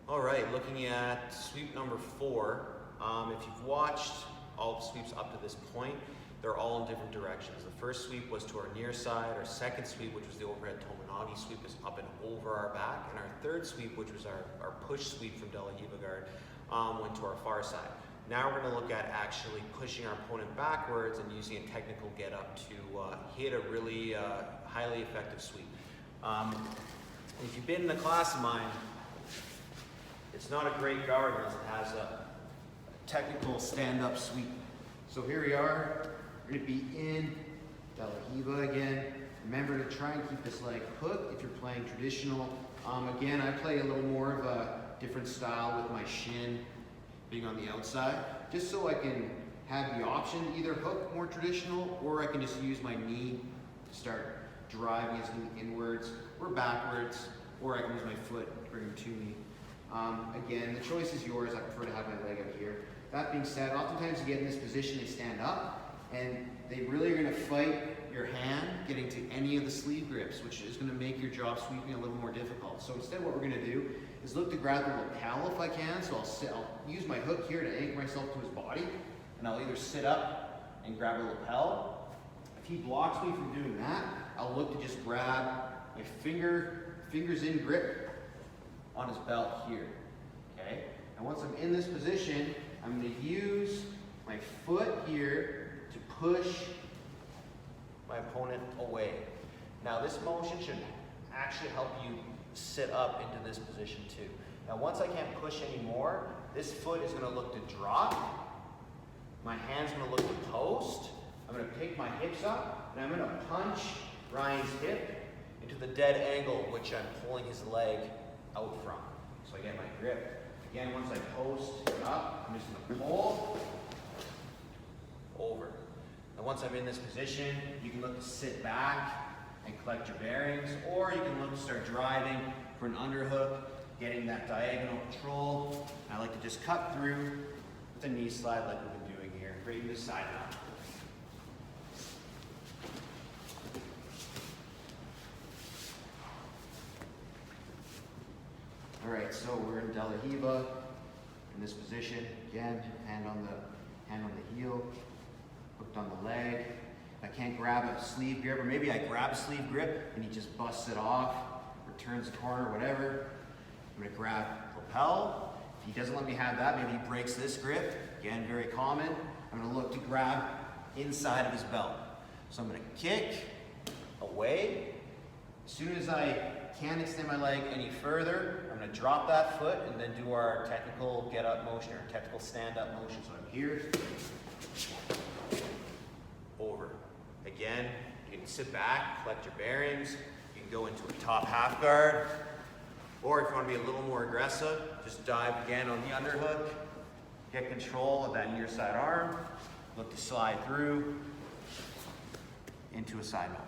All right, looking at sweep number 4. If you've watched all the sweeps up to this point, they're all in different directions. The first sweep was to our near side. Our second sweep, which was the overhead Tomonogi sweep, is up and over our back. And our third sweep, which was our push sweep from Dela Riva guard, went to our far side. Now we're going to look at actually pushing our opponent backwards and using a technical get up to hit a really highly effective sweep. If you've been in a class of mine, it's not a great guard unless it has a technical stand-up sweep. So here we are. We're going to be in Dela Riva again. Remember to try and keep this leg hooked if you're playing traditional. Again, I play a little more of a different style with my shin being on the outside, just so I can have the option to either hook more traditional, or I can just use my knee to start driving his knee inwards or backwards, or I can use my foot to bring him to me. Again, the choice is yours. I prefer to have my leg out here. That being said, oftentimes you get in this position, they stand up, and they really are going to fight your hand getting to any of the sleeve grips, which is going to make your job sweeping a little more difficult. So instead what we're going to do is look to grab the lapel if I can. So I'll use my hook here to anchor myself to his body, and I'll either sit up and grab a lapel. If he blocks me from doing that, I'll look to just grab my fingers in grip on his belt here, okay? And once I'm in this position, I'm going to use my foot here to push my opponent away. Now this motion should actually help you sit up into this position too. Now once I can't push anymore, this foot is going to look to drop. My hand's going to look to post. I'm going to pick my hips up, and I'm going to punch Ryan's hip into the dead angle, which I'm pulling his leg out from. So I get my grip. Again, once I post up, I'm just going to pull over. And once I'm in this position, you can look to sit back and collect your bearings, or you can look to start driving for an underhook, getting that diagonal control. I like to just cut through with a knee slide like we've been doing here, right into side out. All right, so we're in Dela Riva in this position. Again, hand on the heel, hooked on the leg. If I can't grab a sleeve grip, or maybe I grab a sleeve grip and he just busts it off, or turns the corner, whatever. I'm gonna grab lapel. If he doesn't let me have that, maybe he breaks this grip. Again, very common. I'm gonna look to grab inside of his belt. So I'm gonna kick away. As soon as I can't extend my leg any further, I'm going to drop that foot and then do our technical get up motion, or technical stand up motion. So I'm here, over. Again, you can sit back, collect your bearings. You can go into a top half guard, or if you want to be a little more aggressive, just dive again on the underhook, get control of that near side arm, look to slide through into a side mount.